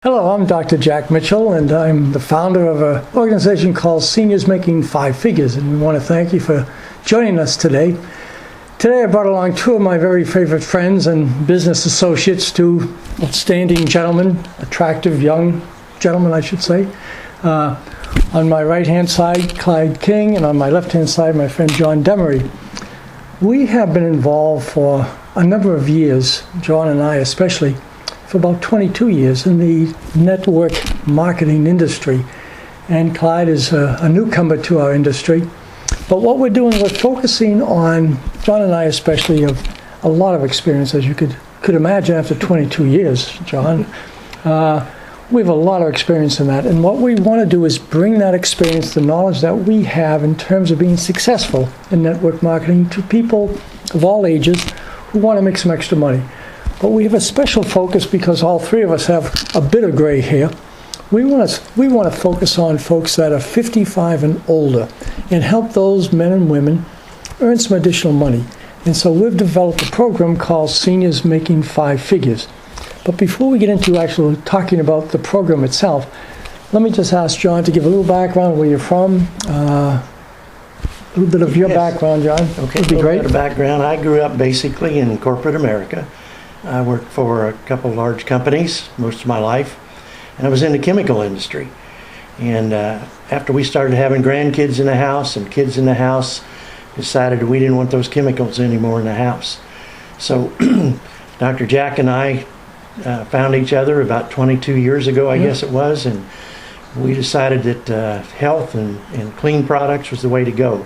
Hello, I'm Dr. Jack Mitchell, and I'm the founder of an organization called Seniors Making Five Figures, and we want to thank you for joining us today. Today I brought along two of my very favorite friends and business associates, two outstanding gentlemen, attractive young gentlemen, I should say. On my right-hand side, Clyde King, and on my left-hand side, my friend John Demery. We have been involved for a number of years, John and I especially, for about 22 years in the network marketing industry. And Clyde is a newcomer to our industry. But what we're doing, we're focusing on, John and I especially, have a lot of experience, as you could imagine after 22 years, John. We have a lot of experience in that. And what we want to do is bring that experience, the knowledge that we have in terms of being successful in network marketing, to people of all ages who want to make some extra money. But we have a special focus because all three of us have a bit of gray hair. We want to focus on folks that are 55 and older and help those men and women earn some additional money. And so we've developed a program called Seniors Making Five Figures. But before we get into actually talking about the program itself, let me just ask John to give a little background, where you're from, a little bit of your background, John. Okay, Would be great. A little bit of background. I grew up basically in corporate America. I worked for a couple large companies most of my life, and I was in the chemical industry. And after we started having grandkids in the house and kids in the house, decided we didn't want those chemicals anymore in the house. So Dr. Jack and I found each other about 22 years ago, I guess it was, and we decided that health and clean products was the way to go.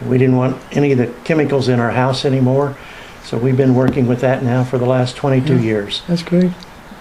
We didn't want any of the chemicals in our house anymore. So we've been working with that now for the last 22 years. That's great.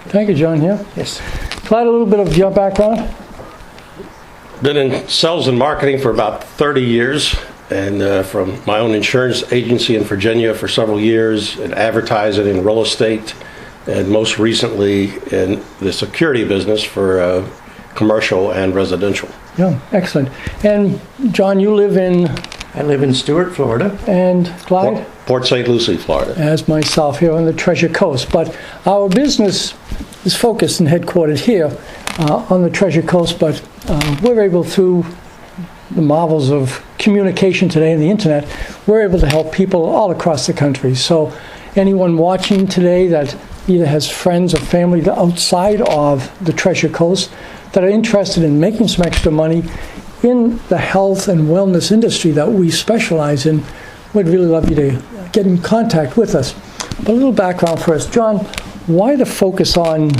Thank you, John. Yeah. Yes. Clyde, a little bit of your background. Been in sales and marketing for about 30 years, and from my own insurance agency in Virginia for several years, in advertising and real estate, and most recently in the security business for commercial and residential. Yeah, excellent. And John, you live in? I live in Stuart, Florida. And Clyde? Port St. Lucie, Florida. As myself, here on the Treasure Coast. But our business is focused and headquartered here on the Treasure Coast, but we're able, through the marvels of communication today and the internet, we're able to help people all across the country. So anyone watching today that either has friends or family outside of the Treasure Coast that are interested in making some extra money in the health and wellness industry that we specialize in, we'd really love you to get in contact with us. But a little background first. John, why the focus on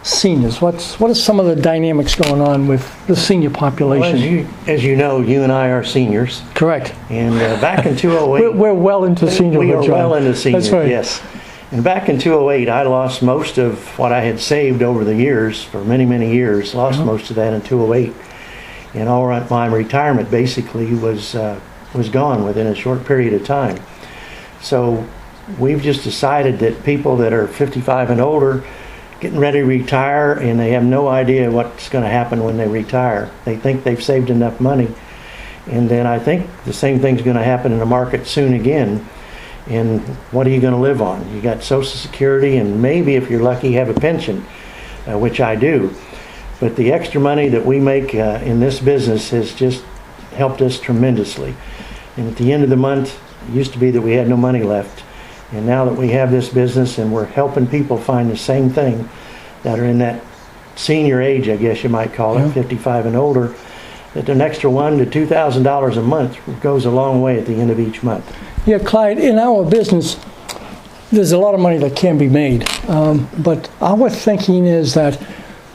seniors? What are some of the dynamics going on with the senior population? Well, as you know, you and I are seniors. Correct. And back in 2008... we're well into seniorhood, We are John. well into seniors, That's right. yes. And back in 2008, I lost most of what I had saved over the years, for many, many years. Lost most of that in 2008. And all right, my retirement basically was gone within a short period of time. So we've just decided that people that are 55 and older, getting ready to retire, and they have no idea what's going to happen when they retire. They think they've saved enough money, and then I think the same thing's going to happen in the market soon again. And what are you going to live on? You got Social Security, and maybe if you're lucky, have a pension, which I do. But the extra money that we make in this business has just helped us tremendously. And at the end of the month, it used to be that we had no money left. And now that we have this business and we're helping people find the same thing that are in that senior age, I guess you might call it, 55 and older, that an extra $1,000 to $2,000 a month goes a long way at the end of each month. Yeah, Clyde, in our business, there's a lot of money that can be made. But our thinking is that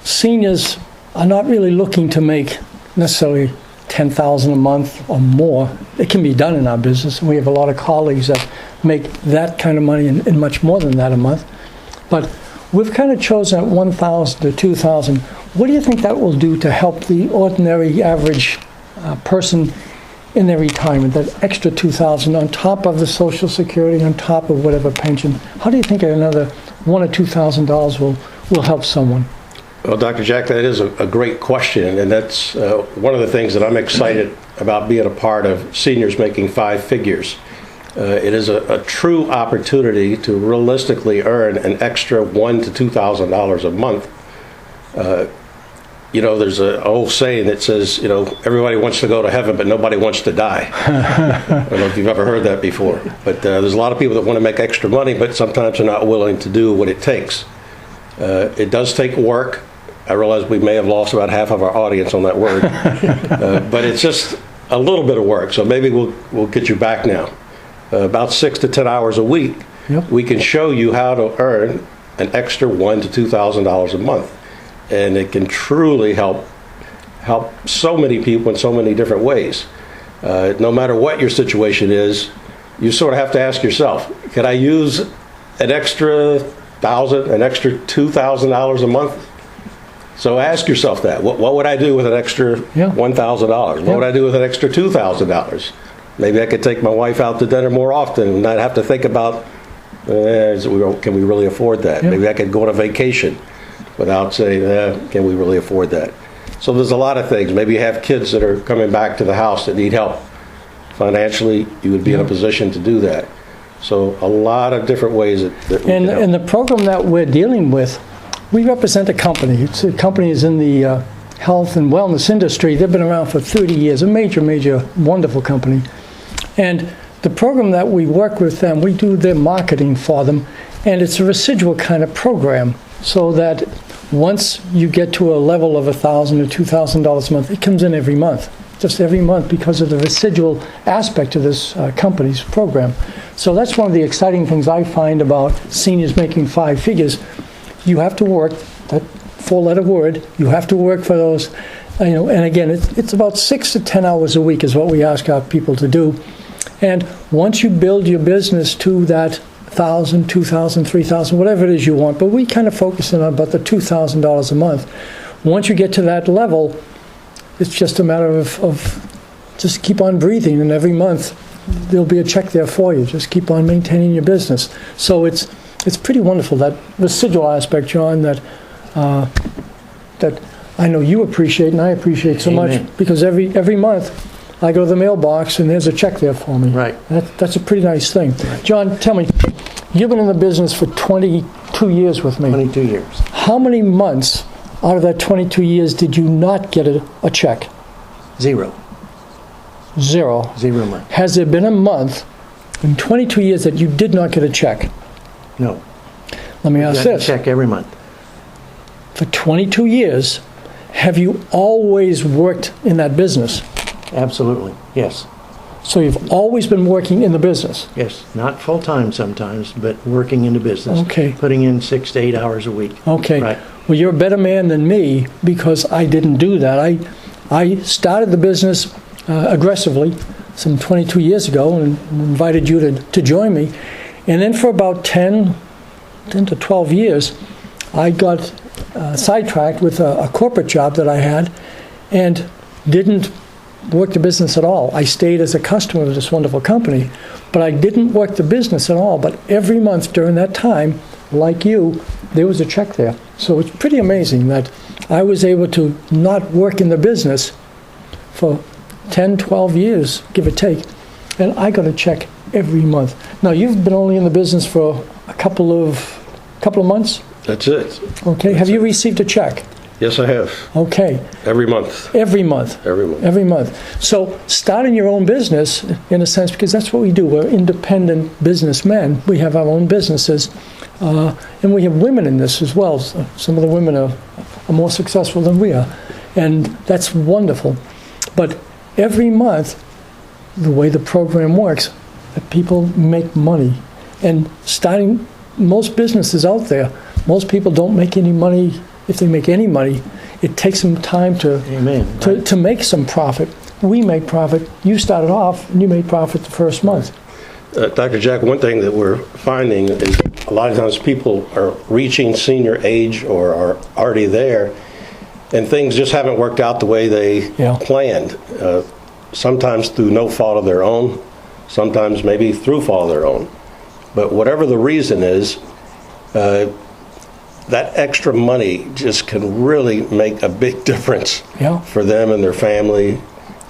seniors are not really looking to make necessarily $10,000 a month or more. It can be done in our business, and we have a lot of colleagues that make that kind of money and much more than that a month. But we've kind of chosen at $1,000 to $2,000. What do you think that will do to help the ordinary average person in their retirement, that extra $2,000 on top of the Social Security, on top of whatever pension? How do you think another $1,000 or $2,000 will help someone? Well, Dr. Jack, that is a great question, and that's one of the things that I'm excited about being a part of Seniors Making Five Figures. It is a true opportunity to realistically earn an extra $1,000 to $2,000 a month There's an old saying that says, everybody wants to go to heaven, but nobody wants to die. I don't know if you've ever heard that before. But there's a lot of people that want to make extra money, but sometimes they're not willing to do what it takes. It does take work. I realize we may have lost about half of our audience on that word. But it's just a little bit of work. So maybe we'll get you back now. About 6 to 10 hours a week, Yep. we can show you how to earn an extra $1,000 to $2,000 a month. And it can truly help so many people in so many different ways. No matter what your situation is, you sort of have to ask yourself, can I use an extra $1,000, an extra $2,000 a month? So ask yourself that. What would I do with an extra Yeah. $1,000? What would I do with an extra $2,000? Maybe I could take my wife out to dinner more often and not have to think about, can we really afford that? Yeah. Maybe I could go on a vacation without saying, can we really afford that? So there's a lot of things. Maybe you have kids that are coming back to the house that need help. Financially, you would be in a position to do that. So a lot of different ways that we can help. And the program that we're dealing with, we represent a company. The company is in the health and wellness industry. They've been around for 30 years, a major, wonderful company. And the program that we work with them, we do their marketing for them, and it's a residual kind of program, so that once you get to a level of $1,000 or $2,000 a month, it comes in every month, just every month, because of the residual aspect of this company's program. So that's one of the exciting things I find about seniors making 5 figures. You have to work, that 4-letter word, you have to work for those, and again, it's about 6 to 10 hours a week is what we ask our people to do. And once you build your business to that $1,000, $2,000, $3,000, whatever it is you want, but we kind of focus on about the $2,000 a month. Once you get to that level, it's just a matter of just keep on breathing, and every month there'll be a check there for you. Just keep on maintaining your business. So it's pretty wonderful, that residual aspect, John, that I know you appreciate and I appreciate so Amen. much, because every month I go to the mailbox and there's a check there for me. Right. That's a pretty nice thing. John, tell me, you've been in the business for 22 years with me. 22 years. How many months out of that 22 years did you not get a check? 0. 0. 0 month. Has there been a month in 22 years that you did not get a check? No. Let me ask Got a this. check every month. For 22 years, have you always worked in that business? Absolutely. Yes. So you've always been working in the business? Yes. Not full time sometimes, but working in the business. Okay. Putting in 6 to 8 hours a week. Okay. Right. Well, you're a better man than me, because I didn't do that. I started the business aggressively some 22 years ago and invited you to join me. And then for about 10 to 12 years, I got sidetracked with a corporate job that I had and didn't work the business at all. I stayed as a customer of this wonderful company, but I didn't work the business at all. But every month during that time, like you, there was a check there. So it's pretty amazing that I was able to not work in the business for 10, 12 years, give or take, and I got a check every month. Now, you've been only in the business for a couple of months? That's it. Okay. Have you received a check? Yes, I have. Okay. Every month. Every month. Every month. Every month. So starting your own business, in a sense, because that's what we do. We're independent businessmen. We have our own businesses. And we have women in this as well. Some of the women are more successful than we are. And that's wonderful. But every month, the way the program works, that people make money. And starting most businesses out there, most people don't make any money. If they make any money, it takes them time Amen. to make some profit. We make profit. You started off and you made profit the first month. Dr. Jack, one thing that we're finding is a lot of times people are reaching senior age or are already there, and things just haven't worked out the way they planned. Sometimes through no fault of their own, sometimes maybe through fault of their own. But whatever the reason is, that extra money just can really make a big difference Yeah. for them and their family.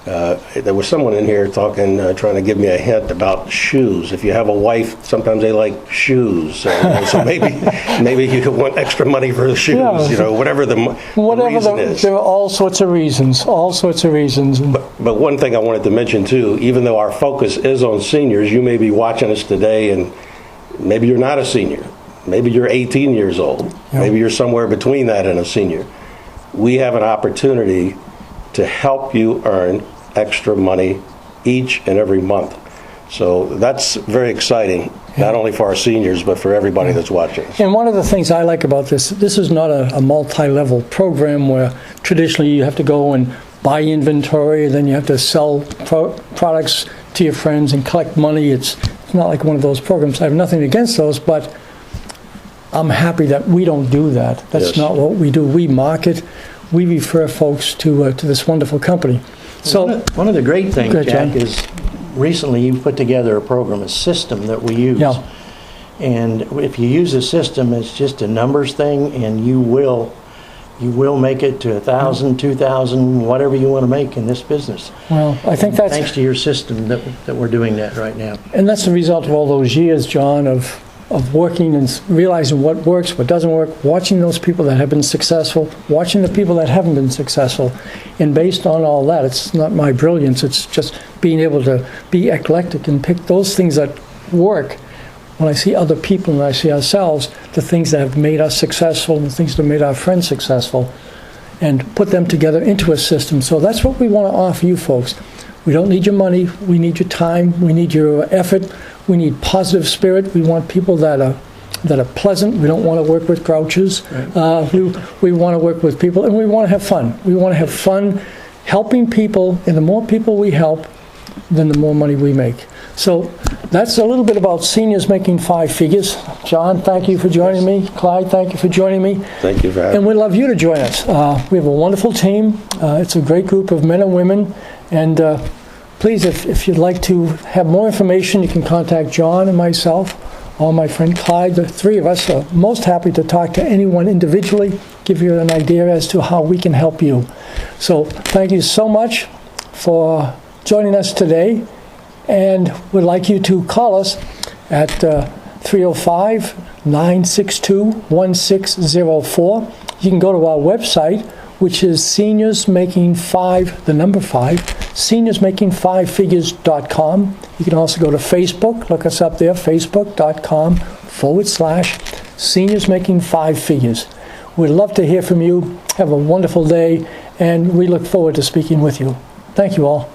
There was someone in here talking, trying to give me a hint about shoes. If you have a wife, sometimes they like shoes. So maybe you want extra money for the shoes. Yeah. Whatever the reason is. There are all sorts of reasons. But one thing I wanted to mention too, even though our focus is on seniors, you may be watching us today and maybe you're not a senior. Maybe you're 18 years old. Yeah. Maybe you're somewhere between that and a senior. We have an opportunity to help you earn extra money each and every month. So that's very exciting, not only for our seniors, but for everybody that's watching. And one of the things I like about this is not a multi-level program where traditionally you have to go and buy inventory, and then you have to sell products to your friends and collect money. It's not like one of those programs. I have nothing against those, but I'm happy that we don't do that. That's Yes. not what we do. We market, we refer folks to this wonderful company. So, One of the great things, Go ahead, Jack, John. is recently you put together a program, a system that we use. Yeah. And if you use a system, it's just a numbers thing, and you will make it to 1,000, 2,000, whatever you want to make in this business. well, I think that's Thanks to your system that we're doing that right now. And that's the result of all those years, John, of working and realizing what works, what doesn't work, watching those people that have been successful, watching the people that haven't been successful. And based on all that, it's not my brilliance, it's just being able to be eclectic and pick those things that work. When I see other people and I see ourselves, the things that have made us successful and the things that have made our friends successful, and put them together into a system. So that's what we want to offer you folks. We don't need your money, we need your time, we need your effort, we need positive spirit. We want people that are pleasant. We don't want to work with grouches. We want to work with people, and we want to have fun. We want to have fun helping people, and the more people we help, then the more money we make. So that's a little bit about seniors making five figures. John, thank you for joining me. Clyde, thank you for joining me. Thank you for having And me. we'd love you to join us. We have a wonderful team. It's a great group of men and women. And please, if you'd like to have more information, you can contact John and myself or my friend Clyde. The three of us are most happy to talk to anyone individually, give you an idea as to how we can help you. So thank you so much for joining us today. And we'd like you to call us at 305-962-1604. You can go to our website, which is seniorsmaking5figures.com. You can also go to Facebook, look us up there, facebook.com/Seniors Making Five Figures. We'd love to hear from you. Have a wonderful day, and we look forward to speaking with you. Thank you all.